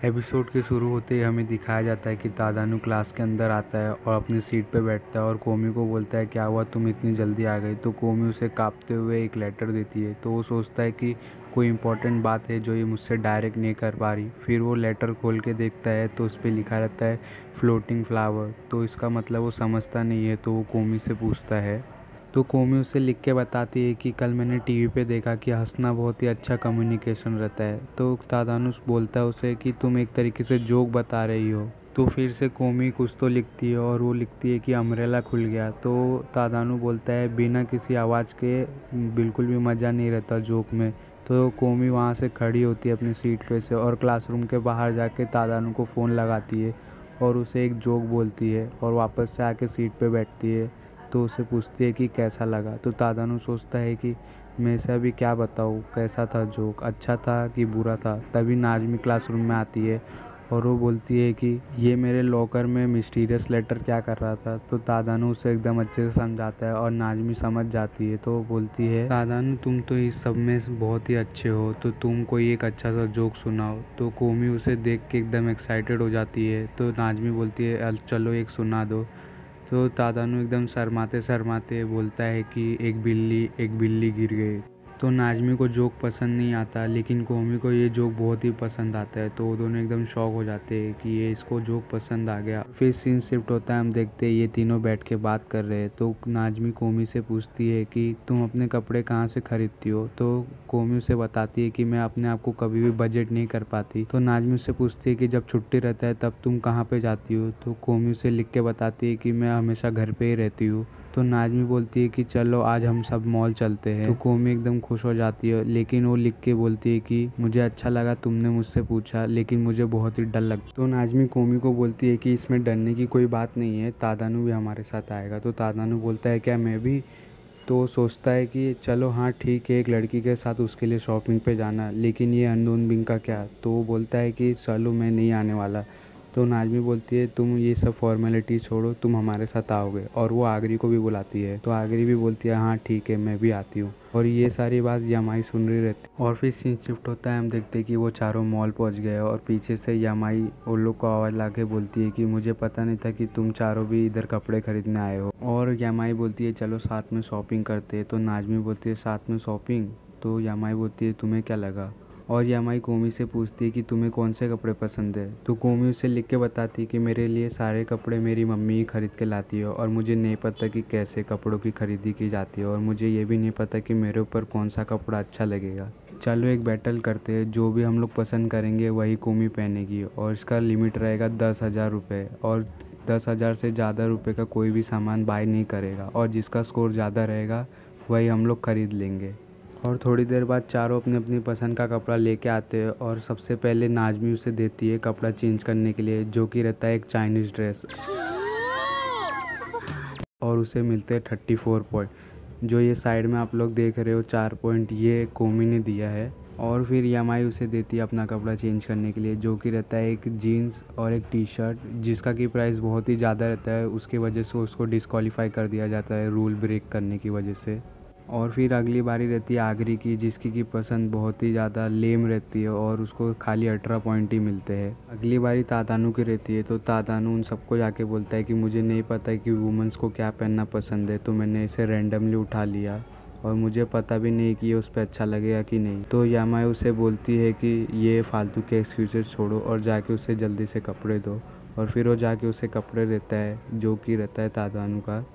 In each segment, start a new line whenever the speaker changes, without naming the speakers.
Episode के शुरू होते ही हमें दिखाया जाता है कि तादानू क्लास के अंदर आता है और अपनी सीट पे बैठता है और कोमी को बोलता है क्या हुआ तुम इतनी जल्दी आ गई। तो कोमी उसे कांपते हुए एक लेटर देती है। तो वो सोचता है कि कोई इंपॉर्टेंट बात है जो ये मुझसे डायरेक्ट नहीं कर पा रही। फिर वो लेटर खोल के देखता है तो उस पर लिखा रहता है फ्लोटिंग फ्लावर। तो इसका मतलब वो समझता नहीं है। तो वो कोमी से पूछता है तो कोमी उसे लिख के बताती है कि कल मैंने टीवी पे देखा कि हंसना बहुत ही अच्छा कम्युनिकेशन रहता है। तो तादानुस बोलता है उसे कि तुम एक तरीके से जोक बता रही हो। तो फिर से कोमी कुछ तो लिखती है और वो लिखती है कि अम्ब्रेला खुल गया। तो तादानु बोलता है बिना किसी आवाज़ के बिल्कुल भी मज़ा नहीं रहता जोक में। तो कोमी वहाँ से खड़ी होती है अपनी सीट पे से और क्लासरूम के बाहर जाके तादानु को फ़ोन लगाती है और उसे एक जोक बोलती है और वापस से आके सीट पे बैठती है। तो उसे पूछती है कि कैसा लगा। तो तादानु सोचता है कि मैं इसे अभी क्या बताऊँ, कैसा था जोक, अच्छा था कि बुरा था। तभी नाज़मी क्लासरूम में आती है और वो बोलती है कि ये मेरे लॉकर में मिस्टीरियस लेटर क्या कर रहा था। तो तादानु उसे एकदम अच्छे से समझाता है और नाज़मी समझ जाती है। तो वो बोलती है तादानु तुम तो इस सब में बहुत ही अच्छे हो, तो तुम कोई एक अच्छा सा जोक सुनाओ। तो कोमी उसे देख के एकदम एक्साइटेड हो जाती है। तो नाज़मी बोलती है चलो एक सुना दो। तो तादानु एकदम शर्माते शर्माते बोलता है कि एक बिल्ली गिर गई। तो नाज़मी को जोक पसंद नहीं आता लेकिन कोमी को ये जोक बहुत ही पसंद आता है। तो वो दोनों एकदम शॉक हो जाते हैं कि ये इसको जोक पसंद आ गया। फिर सीन शिफ्ट होता है, हम देखते हैं ये तीनों बैठ के बात कर रहे हैं। तो नाज़मी कोमी से पूछती है कि तुम अपने कपड़े कहाँ से खरीदती हो। तो कोमी उसे बताती है कि मैं अपने आप को कभी भी बजट नहीं कर पाती। तो नाज़मी उससे पूछती है कि जब छुट्टी रहता है तब तुम कहाँ पे जाती हो। तो कोमी उसे लिख के बताती है कि मैं हमेशा घर पे ही रहती हूँ। तो नाज़मी बोलती है कि चलो आज हम सब मॉल चलते हैं। तो कोमी एकदम खुश हो जाती है लेकिन वो लिख के बोलती है कि मुझे अच्छा लगा तुमने मुझसे पूछा लेकिन मुझे बहुत ही डर लगता। तो नाज़मी कोमी को बोलती है कि इसमें डरने की कोई बात नहीं है, तादानु भी हमारे साथ आएगा। तो तादानु बोलता है क्या मैं भी। तो सोचता है कि चलो हाँ ठीक है, एक लड़की के साथ उसके लिए शॉपिंग पे जाना, लेकिन ये अननोन बिंग का क्या। तो वो बोलता है कि चलो मैं नहीं आने वाला। तो नाज़मी बोलती है तुम ये सब फॉर्मेलिटी छोड़ो, तुम हमारे साथ आओगे। और वो आगरी को भी बुलाती है। तो आगरी भी बोलती है हाँ ठीक है मैं भी आती हूँ। और ये सारी बात यामाई सुन रही रहती। और फिर सीन शिफ्ट होता है, हम देखते हैं कि वो चारों मॉल पहुँच गए और पीछे से यामाई उन लोग को आवाज़ ला के बोलती है कि मुझे पता नहीं था कि तुम चारों भी इधर कपड़े खरीदने आए हो। और यामाई बोलती है चलो साथ में शॉपिंग करते हैं। तो नाज़मी बोलती है साथ में शॉपिंग। तो यामाई बोलती है तुम्हें क्या लगा। और यामाई कोमी से पूछती है कि तुम्हें कौन से कपड़े पसंद है। तो कोमी उसे लिख के बताती है कि मेरे लिए सारे कपड़े मेरी मम्मी ही खरीद के लाती है और मुझे नहीं पता कि कैसे कपड़ों की खरीदी की जाती है और मुझे ये भी नहीं पता कि मेरे ऊपर कौन सा कपड़ा अच्छा लगेगा। चलो एक बैटल करते हैं, जो भी हम लोग पसंद करेंगे वही कोमी पहनेगी और इसका लिमिट रहेगा 10,000 रुपये और 10,000 से ज़्यादा रुपये का कोई भी सामान बाय नहीं करेगा और जिसका स्कोर ज़्यादा रहेगा वही हम लोग खरीद लेंगे। और थोड़ी देर बाद चारों अपनी अपनी पसंद का कपड़ा लेके आते हैं और सबसे पहले नाज़मी उसे देती है कपड़ा चेंज करने के लिए, जो कि रहता है एक चाइनीज़ ड्रेस। और उसे मिलते हैं 34 पॉइंट। जो ये साइड में आप लोग देख रहे हो 4 पॉइंट ये कोमी ने दिया है। और फिर यामाई उसे देती है अपना कपड़ा चेंज करने के लिए, जो कि रहता है एक जीन्स और एक टी शर्ट, जिसका कि प्राइस बहुत ही ज़्यादा रहता है। उसकी वजह से उसको डिस्क्वालीफाई कर दिया जाता है रूल ब्रेक करने की वजह से। और फिर अगली बारी रहती है आगरी की, जिसकी की पसंद बहुत ही ज़्यादा लेम रहती है और उसको खाली 18 पॉइंट ही मिलते हैं। अगली बारी तादानु की रहती है। तो तादानु उन सबको जाके बोलता है कि मुझे नहीं पता कि वुमेंस को क्या पहनना पसंद है, तो मैंने इसे रैंडमली उठा लिया और मुझे पता भी नहीं कि ये उस पर अच्छा लगेगा कि नहीं। तो यामाई उसे बोलती है कि ये फालतू के एक्सक्यूजेस छोड़ो और जाके उसे जल्दी से कपड़े दो। और फिर वो जाके उसे कपड़े देता है, जो कि रहता है तादानु का,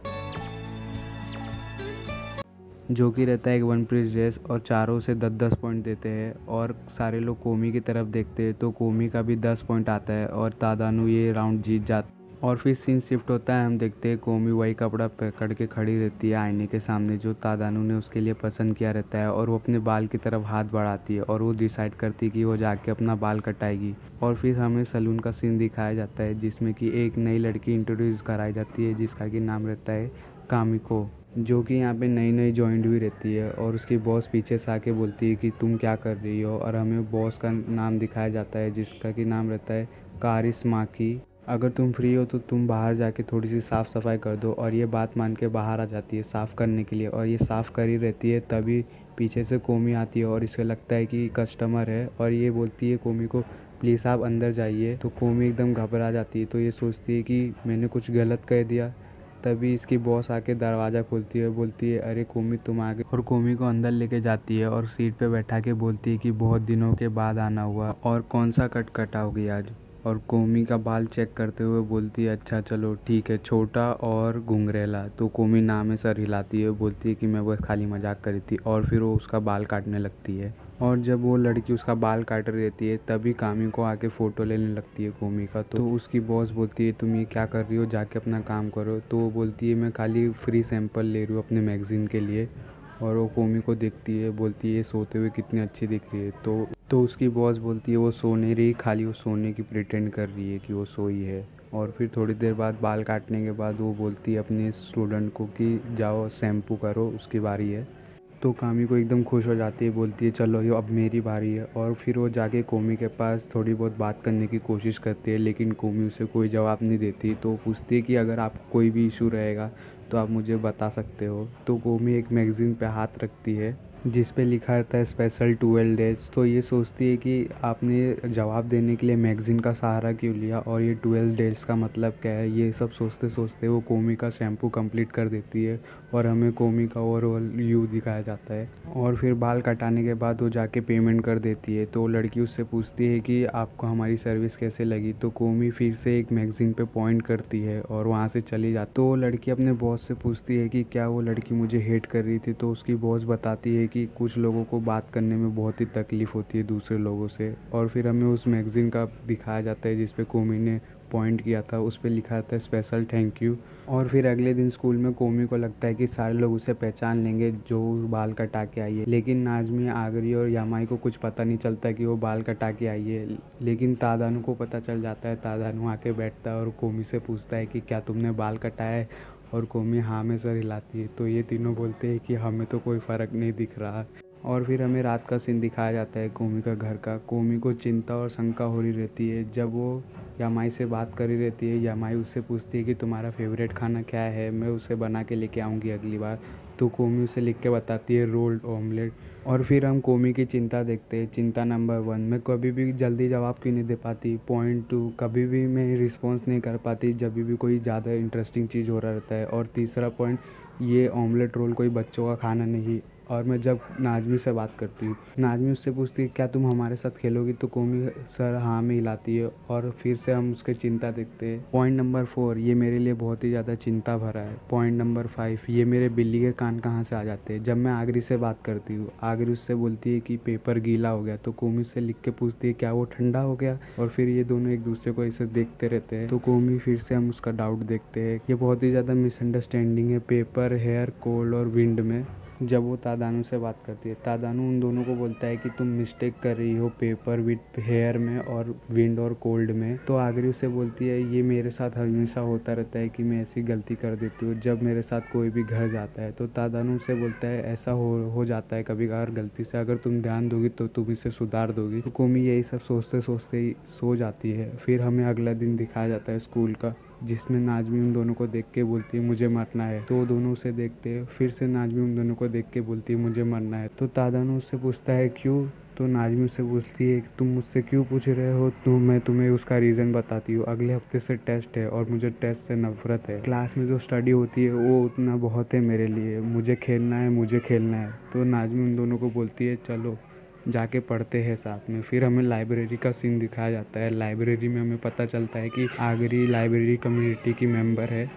जो कि रहता है एक वन पीस ड्रेस। और चारों से 10-10 पॉइंट देते हैं और सारे लोग कोमी की तरफ देखते हैं। तो कोमी का भी 10 पॉइंट आता है और तादानु ये राउंड जीत जाता। और फिर सीन शिफ्ट होता है, हम देखते हैं कोमी वही कपड़ा पकड़ के खड़ी रहती है आईने के सामने जो तादानु ने उसके लिए पसंद किया रहता है और वो अपने बाल की तरफ हाथ बढ़ाती है और वो डिसाइड करती है कि वो जाके अपना बाल कटाएगी। और फिर हमें सैलून का सीन दिखाया जाता है जिसमें कि एक नई लड़की इंट्रोड्यूस कराई जाती है जिसका कि नाम रहता है कामिको, जो कि यहाँ पे नई नई जॉइंट हुई रहती है। और उसकी बॉस पीछे से आके बोलती है कि तुम क्या कर रही हो। और हमें बॉस का नाम दिखाया जाता है जिसका कि नाम रहता है कारिस्माकी। अगर तुम फ्री हो तो तुम बाहर जाके थोड़ी सी साफ़ सफाई कर दो। और ये बात मान के बाहर आ जाती है साफ़ करने के लिए और ये साफ़ कर ही रहती है, तभी पीछे से कोमी आती है और इसे लगता है कि कस्टमर है और ये बोलती है कोमी को प्लीज़ आप अंदर जाइए। तो कोमी एकदम घबरा जाती है, तो ये सोचती है कि मैंने कुछ गलत कह दिया। तभी इसकी बॉस आके दरवाज़ा खोलती है, बोलती है अरे कोमी तुम आ गए, और कोमी को अंदर लेके जाती है और सीट पे बैठा के बोलती है कि बहुत दिनों के बाद आना हुआ और कौन सा कट कटाओगी आज। और कोमी का बाल चेक करते हुए बोलती है अच्छा चलो ठीक है, छोटा और घुंघरेला। तो कोमी नाम में सर हिलाती है, बोलती है कि मैं बस खाली मजाक करी थी, और फिर वो उसका बाल काटने लगती है। और जब वो लड़की उसका बाल काट रही रहती है तभी कामी को आके फ़ोटो लेने लगती है कोमी का। तो उसकी बॉस बोलती है तुम ये क्या कर रही हो, जाके अपना काम करो। तो वो बोलती है मैं खाली फ्री सैंपल ले रही हूँ अपने मैगज़ीन के लिए। और वो कोमी को देखती है, बोलती है ये सोते हुए कितनी अच्छी दिख रही है। तो उसकी बॉस बोलती है वो सो नहीं रही, खाली वो सोने की प्रिटेंड कर रही है कि वो सोई है। और फिर थोड़ी देर बाद बाल काटने के बाद वो बोलती है अपने स्टूडेंट को कि जाओ शैम्पू करो, उसकी बारी है। तो कामी को एकदम खुश हो जाती है, बोलती है चलो ये अब मेरी बारी है। और फिर वो जाके कोमी के पास थोड़ी बहुत बात करने की कोशिश करती है, लेकिन कोमी उसे कोई जवाब नहीं देती। तो पूछती है कि अगर आपको कोई भी इशू रहेगा तो आप मुझे बता सकते हो। तो कोमी एक मैगज़ीन पे हाथ रखती है जिस पे लिखा रहता है स्पेशल 12 डेज। तो ये सोचती है कि आपने जवाब देने के लिए मैगज़ीन का सहारा क्यों लिया और ये 12 डेज का मतलब क्या है। ये सब सोचते सोचते वो कोमी का शैम्पू कंप्लीट कर देती है और हमें कोमी का ओवरऑल व्यू दिखाया जाता है। और फिर बाल कटाने के बाद वो जाके पेमेंट कर देती है। तो लड़की उससे पूछती है कि आपको हमारी सर्विस कैसे लगी। तो कोमी फिर से एक मैगज़ीन पे पॉइंट करती है और वहाँ से चली जाती। तो लड़की अपने बॉस से पूछती है कि क्या वो लड़की मुझे हेट कर रही थी। तो उसकी बॉस बताती है कि कुछ लोगों को बात करने में बहुत ही तकलीफ़ होती है दूसरे लोगों से। और फिर हमें उस मैगज़ीन का दिखाया जाता है जिस पे कोमी ने पॉइंट किया था, उस पे लिखा था स्पेशल थैंक यू। और फिर अगले दिन स्कूल में कोमी को लगता है कि सारे लोग उसे पहचान लेंगे जो बाल कटा के आई है। लेकिन नाजमी, आगरी और यामाई को कुछ पता नहीं चलता कि वो बाल कटा के आई है। लेकिन तादानु को पता चल जाता है। तादानु आके बैठता है और कोमी से पूछता है कि क्या तुमने बाल कटाया है। और कोमी हाँ में सर हिलाती है। तो ये तीनों बोलते हैं कि हमें तो कोई फ़र्क नहीं दिख रहा। और फिर हमें रात का सीन दिखाया जाता है कोमी का घर का। कोमी को चिंता और शंका हो रही रहती है जब वो यामाई से बात करी रहती है। यामाई उससे पूछती है कि तुम्हारा फेवरेट खाना क्या है, मैं उसे बना के लेके आऊँगी अगली बार। तो कोमी उसे लिख के बताती है रोल्ड ऑमलेट। और फिर हम कोमी की चिंता देखते हैं। चिंता नंबर 1, मैं कभी भी जल्दी जवाब क्यों नहीं दे पाती। पॉइंट 2, कभी भी मैं रिस्पॉन्स नहीं कर पाती जब भी कोई ज़्यादा इंटरेस्टिंग चीज़ हो रहा रहता है। और तीसरा पॉइंट, ये ऑमलेट रोल कोई बच्चों का खाना नहीं। और मैं जब नाजमी से बात करती हूँ, नाजमी उससे पूछती है क्या तुम हमारे साथ खेलोगी। तो कोमी सर हाँ में हिलाती है। और फिर से हम उसके चिंता देखते हैं। पॉइंट नंबर 4, ये मेरे लिए बहुत ही ज़्यादा चिंता भरा है। पॉइंट नंबर 5, ये मेरे बिल्ली के कान कहाँ से आ जाते हैं। जब मैं आगरी से बात करती हूँ, आगरी उससे बोलती है कि पेपर गीला हो गया। तो कोमी उससे लिख के पूछती है क्या वो ठंडा हो गया। और फिर ये दोनों एक दूसरे को ऐसे देखते रहते हैं। तो कोमी फिर से हम उसका डाउट देखते हैं। ये बहुत ही ज़्यादा मिसअंडरस्टैंडिंग है पेपर, हेयर, कोल्ड और विंड में। जब वो तादानु से बात करती है, तादानु उन दोनों को बोलता है कि तुम मिस्टेक कर रही हो पेपर विद हेयर में और विंड और कोल्ड में। तो आगरी उससे बोलती है ये मेरे साथ हमेशा होता रहता है कि मैं ऐसी गलती कर देती हूँ जब मेरे साथ कोई भी घर जाता है। तो तादानु उससे बोलता है ऐसा हो जाता है कभी कभार गलती से, अगर तुम ध्यान दोगी तो तुम इसे सुधार दोगी। तो कोमी यही सब सोचते सोचते ही सो जाती है। फिर हमें अगला दिन दिखाया जाता है स्कूल का, जिसमें नाजमी उन दोनों को देख के बोलती है मुझे मरना है। तो वो दोनों उसे देखते हैं। फिर से नाजमी उन दोनों को देख के बोलती है मुझे मरना है। तो तादानु उससे पूछता है क्यों। तो नाजमी उससे पूछती है तुम मुझसे क्यों पूछ रहे हो। तो मैं तुम्हें उसका रीज़न बताती हूँ। अगले हफ्ते से टेस्ट है और मुझे टेस्ट से नफरत है। क्लास में जो स्टडी होती है वो उतना बहुत है मेरे लिए, मुझे खेलना है, मुझे खेलना है। तो नाजमी उन दोनों को बोलती है चलो जाके पढ़ते हैं साथ में। फिर हमें लाइब्रेरी का सीन दिखाया जाता है। लाइब्रेरी में हमें पता चलता है कि आगरी लाइब्रेरी कम्युनिटी की मेंबर है।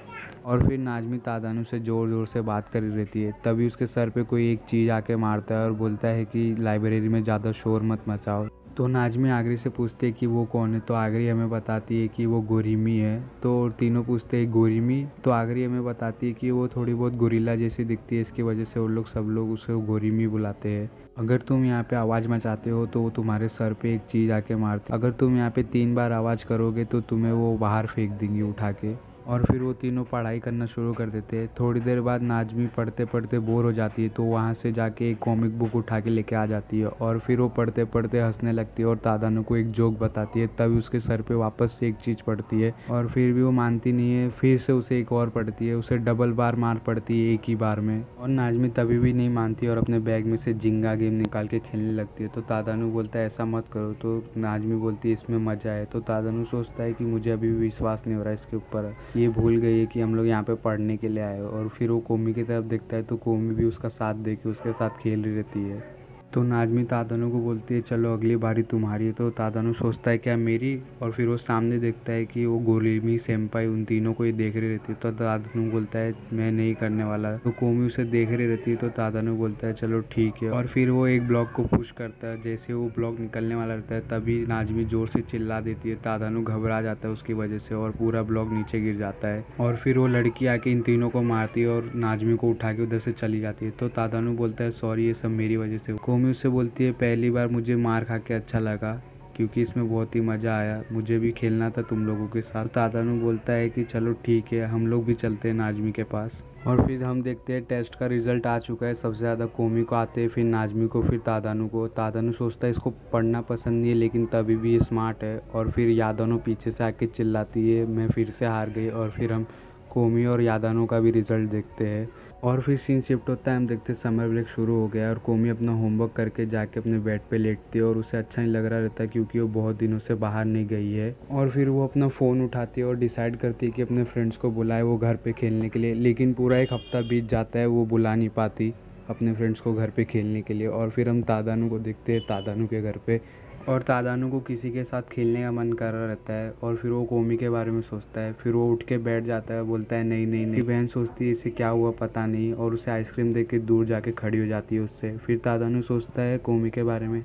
और फिर नाजमी तादानु से ज़ोर ज़ोर से बात करी रहती है। तभी उसके सर पे कोई एक चीज़ आके मारता है और बोलता है कि लाइब्रेरी में ज़्यादा शोर मत मचाओ। तो नाजमी आगरी से पूछते हैं कि वो कौन है। तो आगरी हमें बताती है कि वो गोरीमी है। तो तीनों पूछते हैं गोरीमी। तो आगरी हमें बताती है कि वो थोड़ी बहुत गोरिल्ला जैसी दिखती है, इसकी वजह से वो लोग सब लोग उसे गोरीमी बुलाते हैं। अगर तुम यहाँ पे आवाज़ मचाते हो तो वो तुम्हारे सर पे एक चीज़ आके मारते। अगर तुम यहाँ पे 3 बार आवाज़ करोगे तो तुम्हें वो बाहर फेंक देंगी उठा के। और फिर वो तीनों पढ़ाई करना शुरू कर देते हैं। थोड़ी देर बाद नाज़मी पढ़ते पढ़ते बोर हो जाती है, तो वहाँ से जाके एक कॉमिक बुक उठा के लेके आ जाती है और फिर वो पढ़ते पढ़ते हंसने लगती है और तादानू को एक जोक बताती है। तभी उसके सर पे वापस से एक चीज़ पड़ती है और फिर भी वो मानती नहीं है। फिर से उसे एक और पड़ती है, उसे डबल बार मार पड़ती है एक ही बार में, और नाज़मी तभी भी नहीं मानती और अपने बैग में से जिंगा गेम निकाल के खेलने लगती है। तो तादानू बोलता है ऐसा मत करो, तो नाज़मी बोलती है इसमें मज़ा है। तो तादानू सोचता है कि मुझे अभी भी विश्वास नहीं हो रहा है इसके ऊपर, ये भूल गई है कि हम लोग यहाँ पे पढ़ने के लिए आए हो। और फिर वो कोमी की तरफ देखता है तो कोमी भी उसका साथ दे के उसके साथ खेल रही रहती है। तो नाज़मी तादानू को बोलती है चलो अगली बारी तुम्हारी है। तो तादानू सोचता है क्या मेरी, और फिर वो सामने देखता है कि वो गोरीमी सेम्पाई उन तीनों को ही देख रही रहती है। तो तादानू बोलता है मैं नहीं करने वाला। तो कोमी उसे देख रही रहती है तो तादानू बोलता है चलो ठीक है, और फिर वो एक ब्लॉक को पुश करता है। जैसे वो ब्लॉक निकलने वाला रहता है तभी नाज़मी जोर से चिल्ला देती है। तादानू घबरा जाता है उसकी वजह से और पूरा ब्लॉक नीचे गिर जाता है, और फिर वो लड़की आके इन तीनों को मारती है और नाज़मी को उठा के उधर से चली जाती है। तो तादानू बोलता है सॉरी ये सब मेरी वजह से। कोमी उससे बोलती है पहली बार मुझे मार खा के अच्छा लगा क्योंकि इसमें बहुत ही मज़ा आया, मुझे भी खेलना था तुम लोगों के साथ। तादानू बोलता है कि चलो ठीक है हम लोग भी चलते हैं नाज़मी के पास। और फिर हम देखते हैं टेस्ट का रिजल्ट आ चुका है। सबसे ज़्यादा कोमी को आते हैं, फिर नाज़मी को, फिर तादानू को। तादानू सोचता है इसको पढ़ना पसंद नहीं है लेकिन तभी भी ये स्मार्ट है। और फिर यादानू पीछे से आके चिल्लाती है मैं फिर से हार गई। और फिर हम कोमी और यादानू का भी रिजल्ट देखते हैं। और फिर सीन शिफ्ट होता है, हम देखते हैं समर ब्रेक शुरू हो गया है और कोमी अपना होमवर्क करके जाके अपने बेड पे लेटती है और उसे अच्छा नहीं लग रहा रहता है क्योंकि वो बहुत दिनों से बाहर नहीं गई है। और फिर वो अपना फ़ोन उठाती है और डिसाइड करती है कि अपने फ्रेंड्स को बुलाए वो घर पे खेलने के लिए। लेकिन पूरा एक हफ्ता बीत जाता है, वो बुला नहीं पाती अपने फ्रेंड्स को घर पे खेलने के लिए। और फिर हम तादानू को देखते हैं तादानू के घर पे, और तादानू को किसी के साथ खेलने का मन कर रहा रहता है और फिर वो कोमी के बारे में सोचता है। फिर वो उठ के बैठ जाता है, बोलता है नहीं नहीं नहीं। बहन सोचती है इसे क्या हुआ पता नहीं, और उसे आइसक्रीम दे के दूर जाके खड़ी हो जाती है उससे। फिर तादानू सोचता है कोमी के बारे में,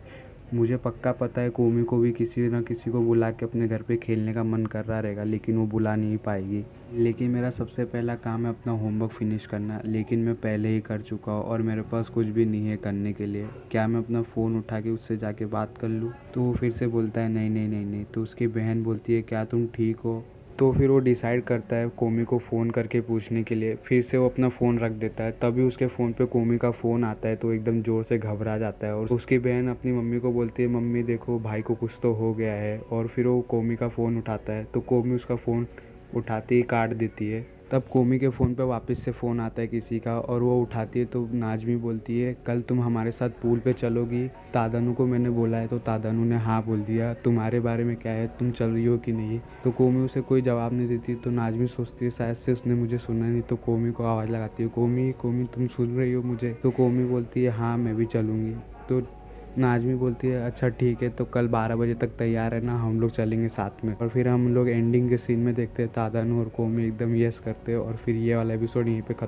मुझे पक्का पता है कोमी को भी किसी न किसी को बुला के अपने घर पे खेलने का मन कर रहा रहेगा लेकिन वो बुला नहीं पाएगी। लेकिन मेरा सबसे पहला काम है अपना होमवर्क फिनिश करना, लेकिन मैं पहले ही कर चुका हूँ और मेरे पास कुछ भी नहीं है करने के लिए। क्या मैं अपना फ़ोन उठा के उससे जाके बात कर लूँ? तो वो फिर से बोलता है नहीं नहीं नहीं नहीं। तो उसकी बहन बोलती है क्या तुम ठीक हो? तो फिर वो डिसाइड करता है कोमी को फ़ोन करके पूछने के लिए। फिर से वो अपना फ़ोन रख देता है, तभी उसके फ़ोन पे कोमी का फ़ोन आता है तो एकदम ज़ोर से घबरा जाता है। और उसकी बहन अपनी मम्मी को बोलती है मम्मी देखो भाई को कुछ तो हो गया है। और फिर वो कोमी का फ़ोन उठाता है तो कोमी उसका फ़ोन उठाते ही काट देती है। तब कोमी के फ़ोन पे वापस से फ़ोन आता है किसी का और वो उठाती है तो नाज़मी बोलती है कल तुम हमारे साथ पूल पे चलोगी? तादानू को मैंने बोला है। तो तादानू ने हाँ बोल दिया। तुम्हारे बारे में क्या है, तुम चल रही हो कि नहीं? तो कोमी उसे कोई जवाब नहीं देती। तो नाज़मी सोचती है शायद से उसने मुझे सुना नहीं, तो कोमी को आवाज़ लगाती है कोमी कोमी तुम सुन रही हो मुझे? तो कोमी बोलती है हाँ मैं भी चलूँगी। तो नाज़मी बोलती है अच्छा ठीक है, तो कल 12 बजे तक तैयार है ना, हम लोग चलेंगे साथ में। और फिर हम लोग एंडिंग के सीन में देखते हैं तादानू और कोमी एकदम यस करते हैं और फिर ये वाला एपिसोड यहीं पे खत्म।